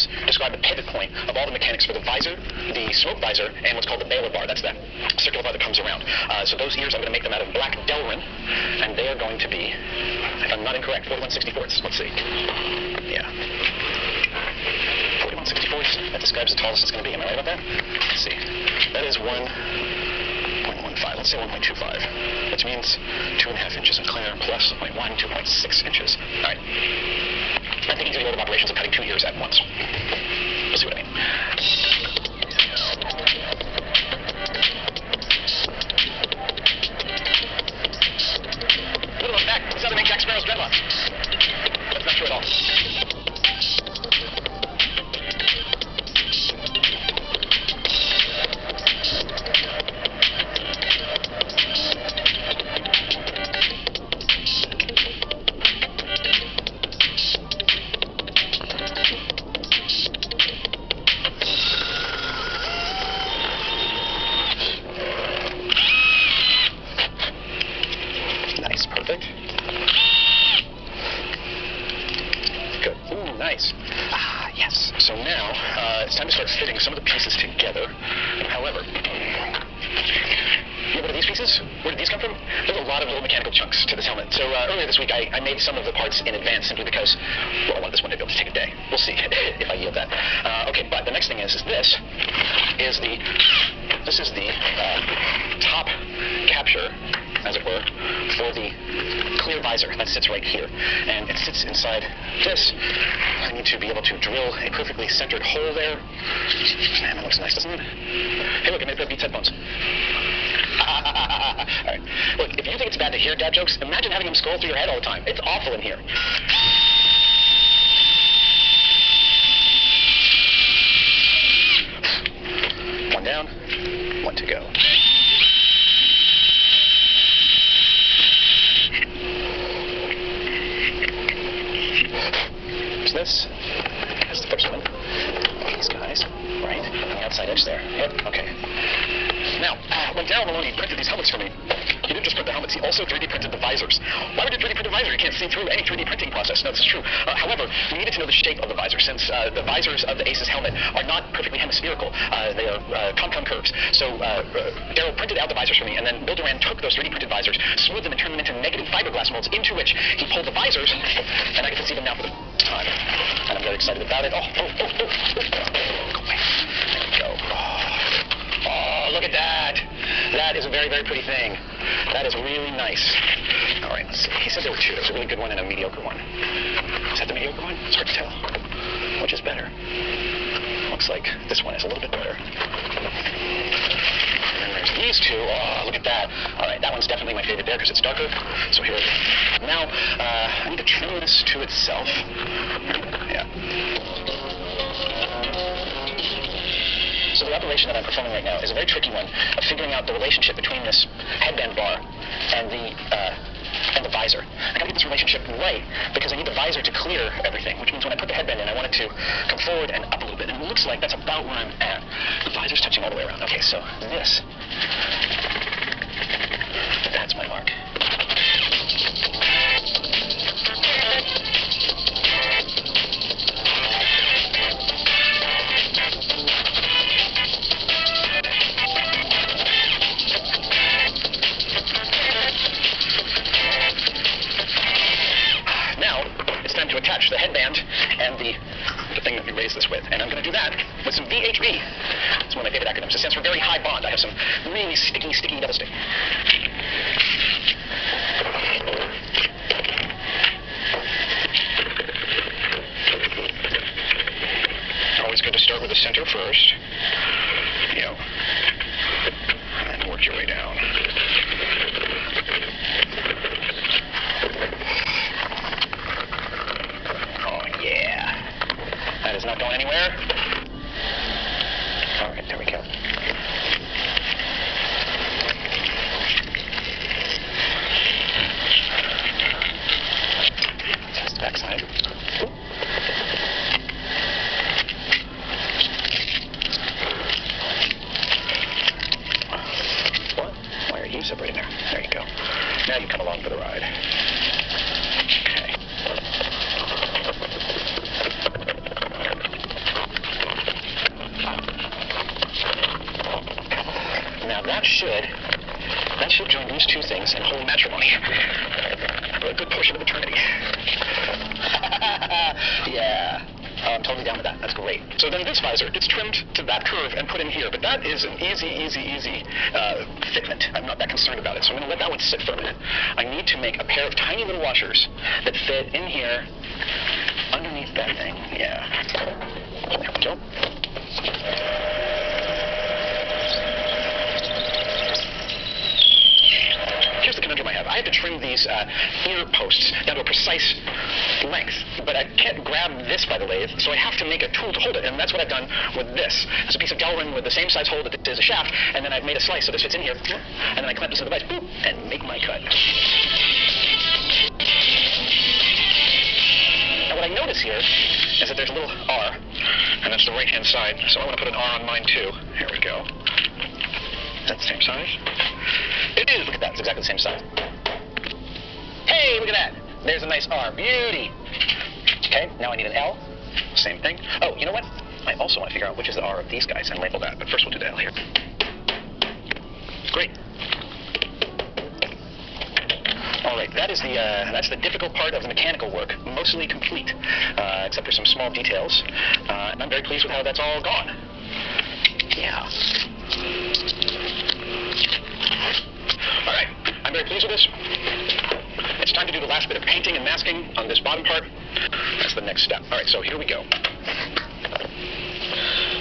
terms describe the pivot point of all the mechanics for the visor, the smoke visor, and what's called the Baylor bar. That's that circular bar that comes around. So those ears, I'm going to make them out of black Delrin, and they are going to be, if I'm not incorrect, 41/64. Let's see. Yeah. 41/64. That describes the tallest it's going to be. Am I right about that? Let's see. That is 1.15. Let's say 1.25, which means 2.5 inches in clear plus 0.1, 2.6 inches. All right. I'm thinking through the order of operations of cutting 2 ears at once. We'll see what I mean. Little effect. This is how they make Jack Sparrow's dreadlocks. That's not true at all. Some of the pieces together. However, what are these pieces? Where did these come from? There's a lot of little mechanical chunks to this helmet. So earlier this week, I made some of the parts in advance simply because, well, I wanted this one to be able to take a day. We'll see if I yield that. Okay, but the next thing is this is the top capture, as it were, for the clear visor that sits right here, and it sits inside this. I need to be able to drill a perfectly centered hole there. Man, that looks nice, doesn't it? Hey, look, I made that Beats headphones. All right. Look, if you think it's bad to hear dad jokes, imagine having them scroll through your head all the time. It's awful in here. One down, one to go. This is the first one. These guys, right? On the outside edge there. Yep, okay. Now, when Darryl Maloney printed these helmets for me, he didn't just print the helmets, he also 3D printed the visors. Why would you 3D print a visor? You can't see through any 3D printing process. No, this is true. However, we needed to know the shape of the visor, since the visors of the Aces helmet are not perfectly hemispherical. They are concave curves. So Darryl printed out the visors for me, and then Bill Duran took those 3D printed visors, smoothed them, and turned them into negative fiberglass molds, into which he pulled the visors, and I get to see them now for the time. And I'm very excited about it. Oh. Go away. There we go. Oh, look at that. That is a very, very pretty thing. That is really nice. All right, let's see. He said there were two. There was a really good one and a mediocre one. Is that the mediocre one? It's hard to tell. Which is better? Looks like this one is a little bit better. And then there's these two. Oh, look at that. All right, that one's definitely my favorite there because it's darker. So here we go. Now, I need to trim this to itself. Yeah. So the operation that I'm performing right now is a very tricky one of figuring out the relationship between this headband bar and the visor. I gotta get this relationship right because I need the visor to clear everything, which means when I put the headband in, I want it to come forward and up a little bit, and it looks like that's about where I'm at. The visor's touching all the way around. Okay, so that's my mark. To attach the headband and the thing that we raise this with. And I'm going to do that with some VHB. It's one of my favorite acronyms. It stands for Very High Bond. I have some really sticky double stick. Always good to start with the center first. You know, and work your way down. That is not going anywhere. All right, there we go. Test the backside. What? Why are you separating there? There you go. Now you come along for the ride. Okay. should join these two things in holy matrimony for a good portion of eternity. Yeah. Oh, I'm totally down with that. That's great. So then this visor, it's trimmed to that curve and put in here, but that is an easy fitment. I'm not that concerned about it, so I'm going to let that one sit for a minute. I need to make a pair of tiny little washers that fit in here underneath that thing. Yeah. There we go. Here's the conundrum I have. I have to trim these ear posts down to a precise length, but I can't grab this by the lathe, so I have to make a tool to hold it, and that's what I've done with this. It's a piece of Delrin with the same size hole that this is a shaft, and then I've made a slice so this fits in here, and then I clamp this in the vise, boop, and make my cut. Now what I notice here is that there's a little R, and that's the right-hand side, so I want to put an R on mine too. Here we go. Is that the same size? It is. Look at that. It's exactly the same size. Hey, look at that. There's a nice R. Beauty. Okay, now I need an L. Same thing. Oh, you know what? I also want to figure out which is the R of these guys and label that. But first we'll do the L here. Great. All right, that's the difficult part of the mechanical work. Mostly complete, except for some small details. And I'm very pleased with how that's all gone. Yeah. All right, I'm very pleased with this. It's time to do the last bit of painting and masking on this bottom part. That's the next step. All right, so here we go. Right.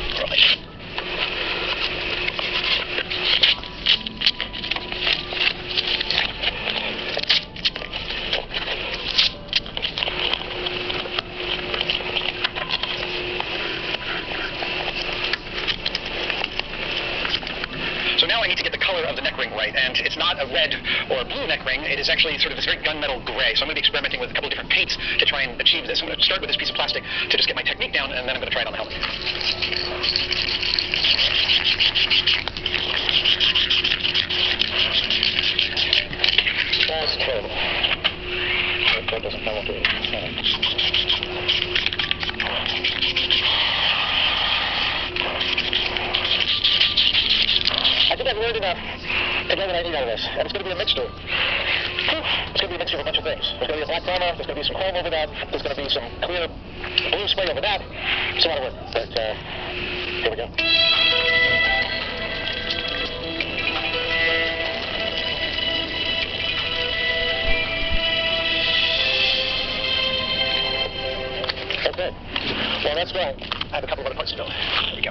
And it's not a red or a blue neck ring. It is actually sort of this very gunmetal gray. So I'm going to be experimenting with a couple of different paints to try and achieve this. I'm going to start with this piece of plastic to just get my technique down, and then I'm going to try it on the helmet. That's terrible. That doesn't know what to do. I think I've learned enough to get what I need out of this. And it's going to be a mixture. It's going to be a mixture of a bunch of things. There's going to be a black primer, there's going to be some chrome over that, there's going to be some clear blue spray over that. It's a lot of work, but here we go. Okay. Well, that's done. I have a couple of other parts to build. There we go.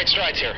Strides here.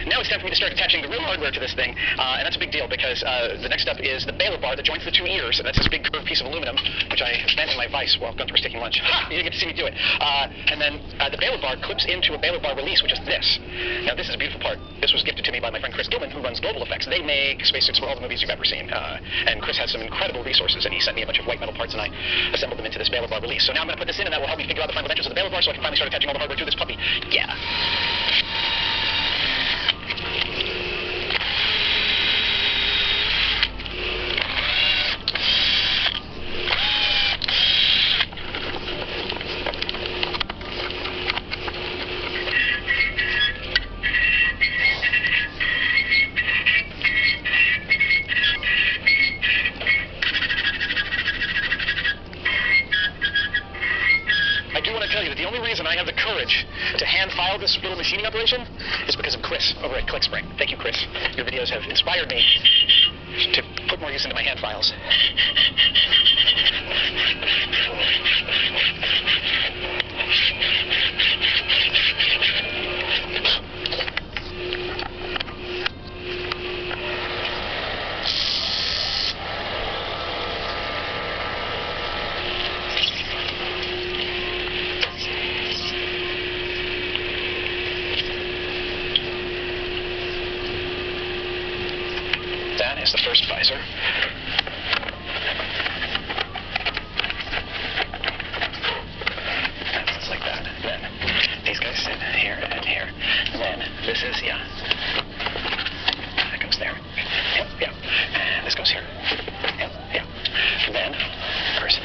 Now it's time for me to start attaching the real hardware to this thing, and that's a big deal because the next step is the baler bar that joins the two ears, and that's this big curved piece of aluminum, which I bent in my vise while Gunther was taking lunch. Ha! You didn't get to see me do it. And then the baler bar clips into a baler bar release, which is this. Now this is a beautiful part. This was gifted to me by my friend Chris Gilman, who runs Global Effects. They make spacesuits for all the movies you've ever seen, and Chris has some incredible resources, and he sent me a bunch of white metal parts, and I assembled them into this baler bar release. So now I'm going to put this in, and that will help me figure out the final dimensions of the baler bar so I can finally start attaching all the hardware to this puppy. Yeah. tell you that the only reason I have the courage to hand file this little machining operation is because of Chris over at ClickSpring. Thank you, Chris. Your videos have inspired me to put more use into my hand files. That is the first visor. That's like that. And then these guys sit here and here. And then this is, yeah. That goes there. Yep, yeah. And this goes here. Yep, yeah. And then, first.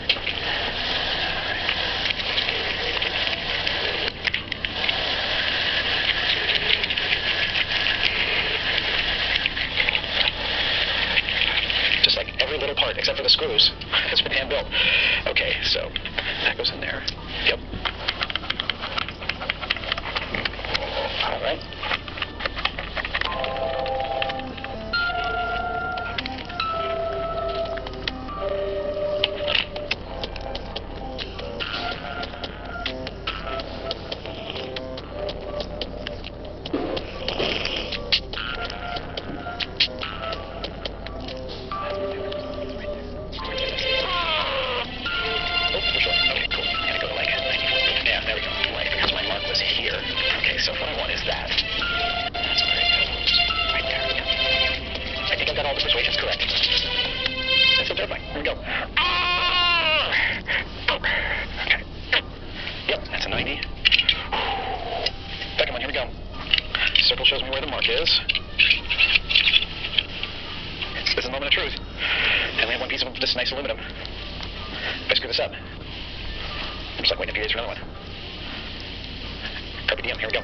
Just like every little part except for the screws has been hand built. Okay, so that goes in there. Yep. All right. So what I want is that. That's very good. Right there. Yeah. I think I've got all the persuasions correct. That's terrifying. Here we go. Okay. Yep, that's a 90. Second one, here we go. Circle shows me where the mark is. This is the moment of truth. And we have one piece of this nice aluminum. If I screw this up, I'm just like waiting a few days for another one. Carpe diem, here we go.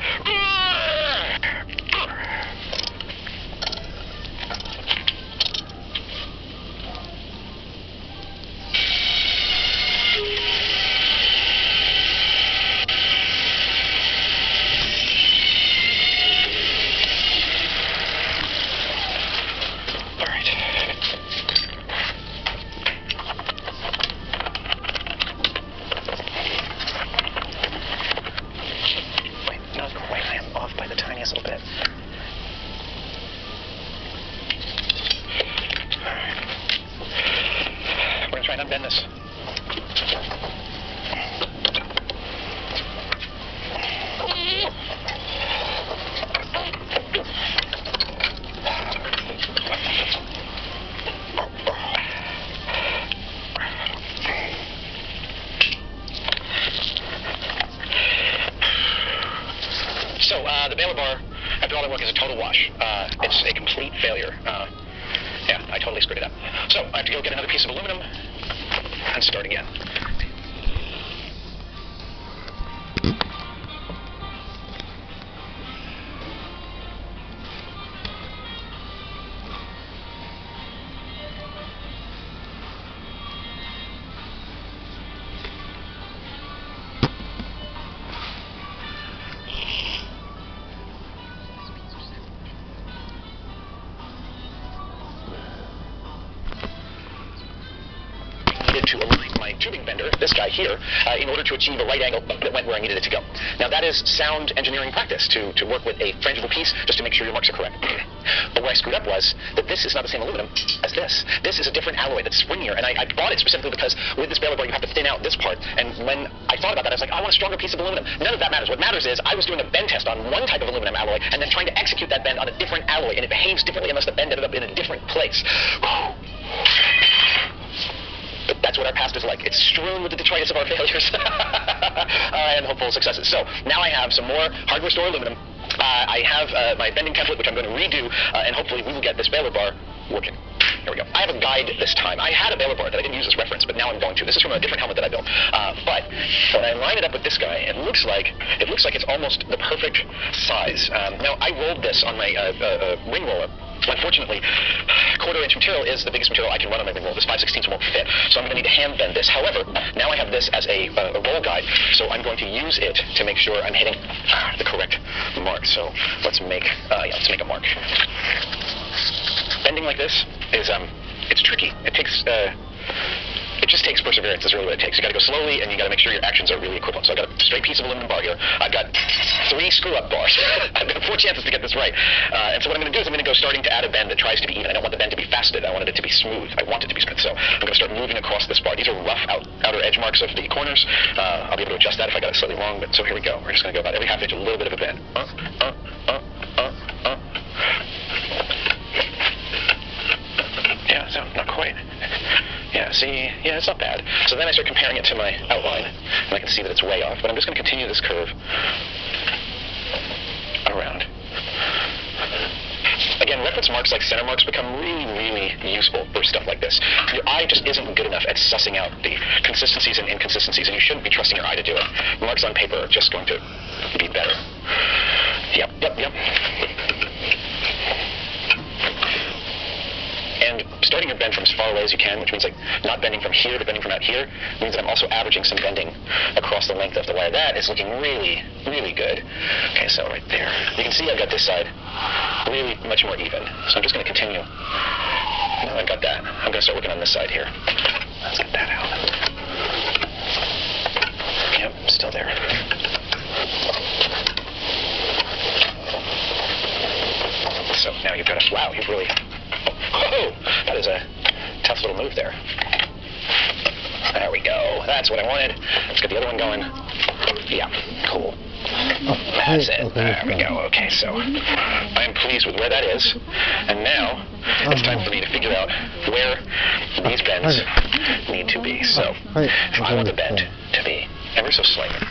All right. Not quite. I am off by the tiniest little bit. Alright. We're going to try and unbend this. So, the baler bar, after all that work, is a total wash. It's a complete failure. Yeah, I totally screwed it up. So, I have to go get another piece of aluminum and start again. To align my tubing bender, this guy here, in order to achieve a right angle that went where I needed it to go. Now that is sound engineering practice, to work with a frangible piece just to make sure your marks are correct. But where I screwed up was that this is not the same aluminum as this. This is a different alloy that's springier, and I bought it specifically because with this baler bar you have to thin out this part, and when I thought about that I was like, I want a stronger piece of aluminum. None of that matters. What matters is I was doing a bend test on one type of aluminum alloy and then trying to execute that bend on a different alloy, and it behaves differently unless the bend ended up in a different place. But that's what our past is like. It's strewn with the detritus of our failures and hopeful successes. So now I have some more hardware store aluminum. I have my bending template, which I'm going to redo, and hopefully we will get this baler bar working. Here we go. I have a guide this time. I had a baler bar that I didn't use as reference, but now I'm going to. This is from a different helmet that I built. But when I line it up with this guy, it looks like it's almost the perfect size. Now I rolled this on my ring roller. Unfortunately, 1/4 inch material is the biggest material I can run on my ring roll. This 5/16 won't fit, so I'm going to need to hand bend this. However, now I have this as a roll guide, so I'm going to use it to make sure I'm hitting the correct mark. So let's make a mark. Bending like this is it's tricky. It just takes perseverance is really what it takes. You got to go slowly, and you got to make sure your actions are really equivalent. So I've got a straight piece of aluminum bar here. I've got 3 screw-up bars. I've got 4 chances to get this right. And so what I'm going to do is I'm going to go starting to add a bend that tries to be even. I don't want the bend to be faceted. I wanted it to be smooth. I want it to be smooth. So I'm going to start moving across this bar. These are rough outer edge marks of the corners. I'll be able to adjust that if I got it slightly wrong. But so here we go. We're just going to go about every half inch, a little bit of a bend. Yeah, so not quite. Yeah, see, yeah, it's not bad. So then I start comparing it to my outline, and I can see that it's way off, but I'm just going to continue this curve around. Again, reference marks like center marks become really, really useful for stuff like this. Your eye just isn't good enough at sussing out the consistencies and inconsistencies, and you shouldn't be trusting your eye to do it. Marks on paper are just going to be better. Yep. And starting your bend from as far away as you can, which means like not bending from here to bending from out here, means that I'm also averaging some bending across the length of the wire. That is looking really, really good. Okay, so right there. You can see I've got this side really much more even. So I'm just going to continue. Now I've got that. I'm going to start working on this side here. Let's get that out. Yep, still there. So now you've got wow, you've really... Oh, that is a tough little move there. There we go. That's what I wanted. Let's get the other one going. Yeah, cool. That's it. There we go. Okay, so I am pleased with where that is. And now it's time for me to figure out where these bends need to be. So I want the bend to be ever so slightly.